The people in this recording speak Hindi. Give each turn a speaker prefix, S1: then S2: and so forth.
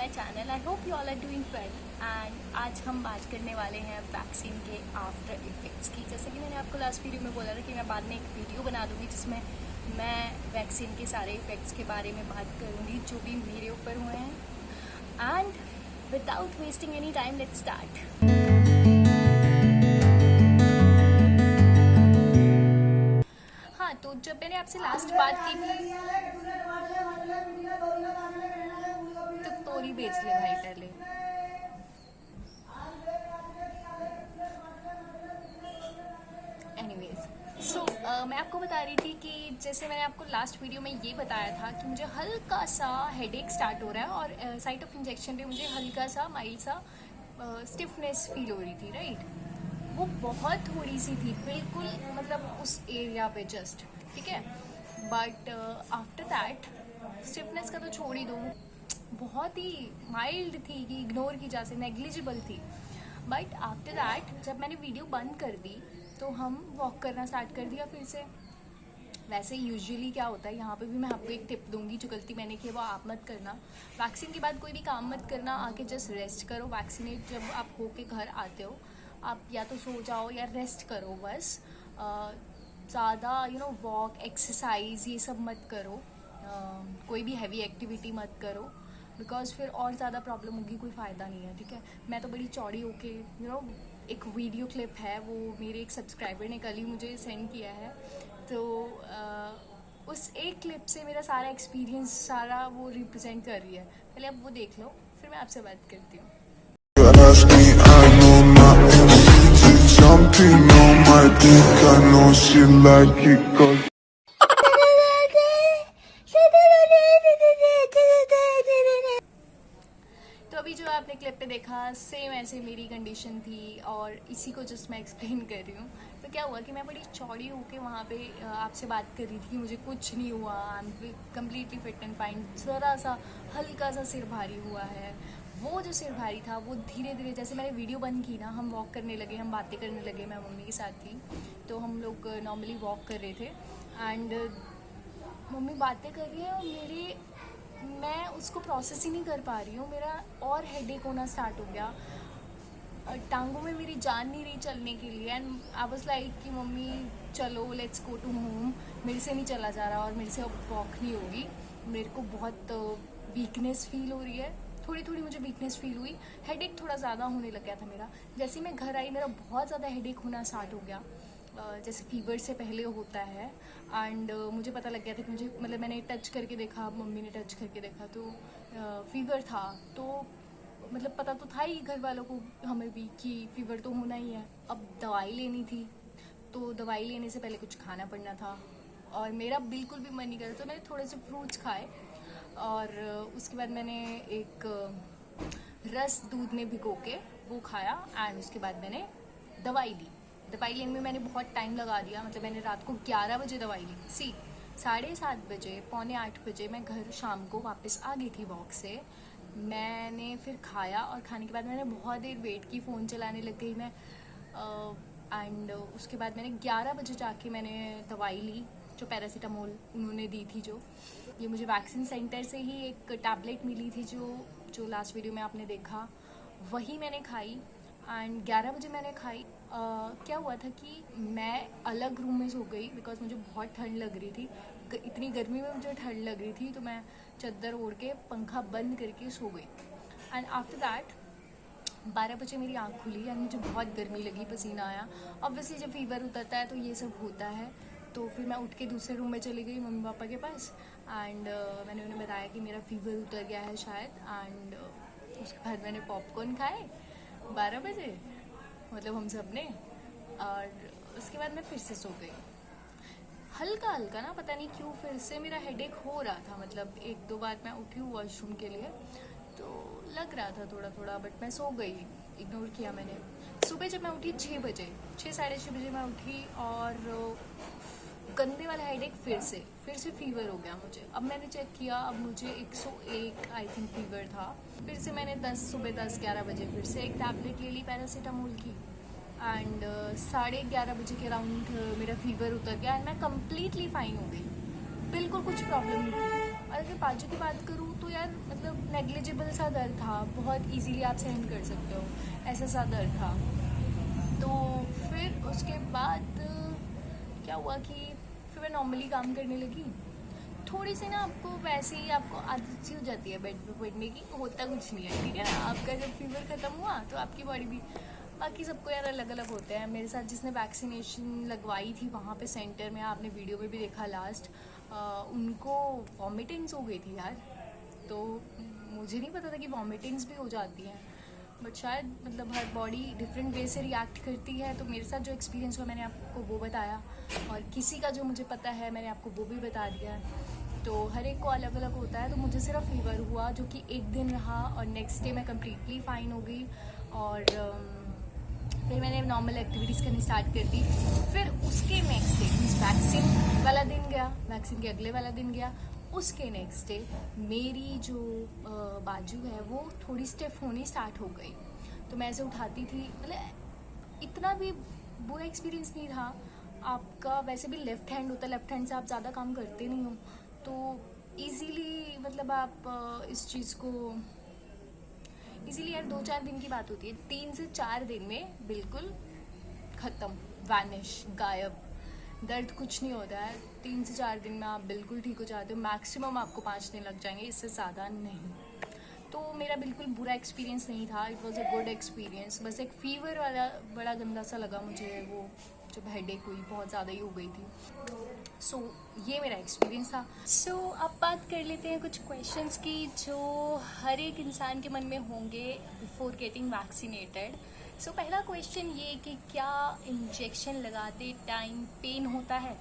S1: My channel. I hope you all are doing well. And आज हम बात करने वाले हैं वैक्सीन के आफ्टर इफेक्ट्स की। जैसे कि मैंने आपको लास्ट वीडियो में बोला था कि मैं बाद में एक वीडियो बना दूंगी जिसमें मैं वैक्सीन के सारे इफेक्ट्स के बारे में बात करूंगी जो भी मेरे ऊपर हुए हैं। And without wasting any time let's start. हाँ, तो जब मैंने आपसे लास्ट बात की थी तो तोरी बेच ले भाई पहले। एनीवेज सो मैं आपको बता रही थी कि जैसे मैंने आपको लास्ट वीडियो में ये बताया था कि मुझे हल्का सा हेडेक स्टार्ट हो रहा है और साइट ऑफ इंजेक्शन पे मुझे हल्का सा माइल्ड सा स्टिफनेस फील हो रही थी, राइट। वो बहुत थोड़ी सी थी, बिल्कुल मतलब उस एरिया पे जस्ट, ठीक है। बट आफ्टर दैट स्टिफनेस का तो छोड़ ही दो, बहुत ही माइल्ड थी कि इग्नोर की जा सकती, नेग्लिजिबल थी। बट आफ्टर दैट जब मैंने वीडियो बंद कर दी तो हम वॉक करना स्टार्ट कर दिया फिर से। वैसे यूजुअली क्या होता है, यहाँ पे भी मैं आपको एक टिप दूंगी, जो गलती मैंने की है वो आप मत करना। वैक्सीन के बाद कोई भी काम मत करना, आके जस्ट रेस्ट करो। वैक्सीनेट जब आप होके घर आते हो आप या तो सो जाओ या रेस्ट करो बस। ज़्यादा वॉक एक्सरसाइज ये सब मत करो। कोई भी हैवी एक्टिविटी मत करो, बिकॉज फिर और ज़्यादा प्रॉब्लम होगी, कोई फ़ायदा नहीं है, ठीक है। मैं तो बड़ी चौड़ी होके एक वीडियो क्लिप है, वो मेरे एक सब्सक्राइबर ने कल ही मुझे सेंड किया है, तो उस एक क्लिप से मेरा सारा एक्सपीरियंस सारा वो रिप्रेजेंट कर रही है। पहले आप वो देख लो, फिर मैं आपसे बात करती हूँ। तो अभी जो आपने क्लिप पे देखा सेम ऐसे मेरी कंडीशन थी और इसी को जस्ट मैं एक्सप्लेन कर रही हूँ। तो क्या हुआ कि मैं बड़ी चौड़ी होके वहाँ पे आपसे बात कर रही थी कि मुझे कुछ नहीं हुआ, I am completely fit and fine. ज़रा सा हल्का सा सिर भारी हुआ है। वो जो सिर भारी था वो धीरे धीरे, जैसे मैंने वीडियो बंद की ना, हम वॉक करने लगे, हम बातें करने लगे, मैं मम्मी के साथ थी, तो हम लोग नॉर्मली वॉक कर रहे थे। एंड मम्मी बातें कर रही है और मैं उसको प्रोसेस ही नहीं कर पा रही हूँ। मेरा और हेडेक होना स्टार्ट हो गया, टांगों में मेरी जान नहीं रही चलने के लिए। एंड आई वाज लाइक कि मम्मी चलो लेट्स गो टू होम, मेरे से नहीं चला जा रहा और मेरे से अब वॉक नहीं होगी। मेरे को बहुत वीकनेस फील हो रही है, थोड़ी थोड़ी मुझे वीकनेस फील हुई। हेडेक थोड़ा ज़्यादा होने लग गया था मेरा। जैसे ही मैं घर आई मेरा बहुत ज़्यादा हेडेक होना स्टार्ट हो गया, जैसे फीवर से पहले होता है। एंड मुझे पता लग गया था कि मुझे, मतलब मैंने टच करके देखा, मम्मी ने टच करके देखा तो फीवर था। तो मतलब पता तो था ही घर वालों को, हमें भी, कि फीवर तो होना ही है। अब दवाई लेनी थी, तो दवाई लेने से पहले कुछ खाना पड़ना था और मेरा बिल्कुल भी मन नहीं कर रहा, तो मैंने थोड़े से फ्रूट्स खाए और उसके बाद मैंने एक रस दूध में भिगो के वो खाया। एंड उसके बाद मैंने दवाई ली। दवाई लेने में मैंने बहुत टाइम लगा दिया, मतलब मैंने रात को 11 बजे दवाई ली। 7:30 बजे, 7:45 बजे मैं घर शाम को वापस आ गई थी वॉक से। मैंने फिर खाया और खाने के बाद मैंने बहुत देर वेट की, फ़ोन चलाने लग गई मैं। एंड उसके बाद मैंने 11 बजे जाके मैंने दवाई ली, जो पैरासीटामोल उन्होंने दी थी। जो ये मुझे वैक्सीन सेंटर से ही एक टैबलेट मिली थी, जो लास्ट वीडियो में आपने देखा, वही मैंने खाई। एंड 11 बजे मैंने खाई। क्या हुआ था कि मैं अलग रूम में सो गई, बिकॉज मुझे बहुत ठंड लग रही थी। इतनी गर्मी में मुझे ठंड लग रही थी, तो मैं चादर ओढ़ के पंखा बंद करके सो गई। एंड आफ्टर दैट 12 बजे मेरी आँख खुली एंड मुझे बहुत गर्मी लगी, पसीना आया। ऑब्वियसली जब फीवर उतरता है तो ये सब होता है। तो फिर मैं उठ के दूसरे रूम में चली गई मम्मी पापा के पास। एंड मैंने उन्हें बताया कि मेरा फीवर उतर गया है शायद। एंड उसके बाद मैंने पॉपकॉर्न खाए 12 बजे, मतलब हम सब ने। और उसके बाद मैं फिर से सो गई। हल्का हल्का ना, पता नहीं क्यों फिर से मेरा हेडेक हो रहा था। मतलब 1-2 बार मैं उठी हूँ वॉशरूम के लिए, तो लग रहा था थोड़ा थोड़ा, बट मैं सो गई, इग्नोर किया मैंने। सुबह जब मैं उठी 6 बजे, 6-6:30 बजे मैं उठी और गंदे वाला हेडेक फिर से फीवर हो गया मुझे। अब मैंने चेक किया, अब मुझे 101 आई थिंक फीवर था। फिर से मैंने सुबह 10-11 बजे फिर से एक टैबलेट ले ली पैरासीटामोल की। एंड 11:30 बजे के अराउंड मेरा फीवर उतर गया एंड मैं कम्प्लीटली फाइन हो गई, बिल्कुल कुछ प्रॉब्लम नहीं थी। और अगर बाजू की बात करूँ तो यार मतलब नेग्लिजिबल सा दर्द था, बहुत इजीली आप सहन कर सकते हो, ऐसा सा दर्द था। तो फिर उसके बाद क्या हुआ कि फिर मैं नॉर्मली काम करने लगी। थोड़ी सी ना आपको वैसे ही आपको आदत सी हो जाती है बेड पे बैठने की, होता कुछ नहीं है, ठीक है ना। आपका जब फीवर ख़त्म हुआ तो आपकी बॉडी भी, बाकी सबको यार अलग अलग होते हैं। मेरे साथ जिसने वैक्सीनेशन लगवाई थी वहाँ पे सेंटर में, आपने वीडियो में भी देखा लास्ट, उनको वॉमिटिंग्स हो गई थी यार। तो मुझे नहीं पता था कि वॉमिटिंग्स भी हो जाती हैं, बट शायद मतलब हर बॉडी डिफरेंट वे से रिएक्ट करती है। तो मेरे साथ जो एक्सपीरियंस हुआ मैंने आपको वो बताया, और किसी का जो मुझे पता है मैंने आपको वो भी बता दिया है। तो हर एक को अलग अलग होता है। तो मुझे सिर्फ फीवर हुआ जो कि एक दिन रहा, और नेक्स्ट डे मैं कम्प्लीटली फ़ाइन हो गई। और फिर मैंने नॉर्मल एक्टिविटीज़ करनी स्टार्ट कर दी। फिर उसके नेक्स्ट डे मीन्स वैक्सीन वाला दिन गया, वैक्सीन के अगले वाला दिन गया, उसके नेक्स्ट डे मेरी जो बाजू है वो थोड़ी स्टिफ होनी स्टार्ट हो गई। तो मैं ऐसे उठाती थी, मतलब इतना भी बुरा एक्सपीरियंस नहीं रहा। आपका वैसे भी लेफ़्ट हैंड होता है, लेफ़्ट हैंड से आप ज़्यादा काम करते नहीं हो, तो ईज़िली मतलब आप इस चीज़ को इसीलिए यार 2-4 दिन की बात होती है, 3 से 4 दिन में बिल्कुल ख़त्म, वैनिश, गायब। दर्द कुछ नहीं होता है, 3 से 4 दिन में आप बिल्कुल ठीक हो जाते हो। मैक्सिमम आपको 5 दिन लग जाएंगे, इससे ज़्यादा नहीं। तो मेरा बिल्कुल बुरा एक्सपीरियंस नहीं था, it was a good experience. बस एक फ़ीवर वाला बड़ा गंदा सा लगा मुझे, वो जब हेडेक हुई बहुत ज़्यादा ही हो गई थी। सो ये मेरा एक्सपीरियंस था। सो अब बात कर लेते हैं कुछ क्वेश्चंस की जो हर एक इंसान के मन में होंगे बिफोर गेटिंग वैक्सीनेटेड। सो पहला क्वेश्चन ये कि क्या इंजेक्शन लगाते टाइम पेन होता है?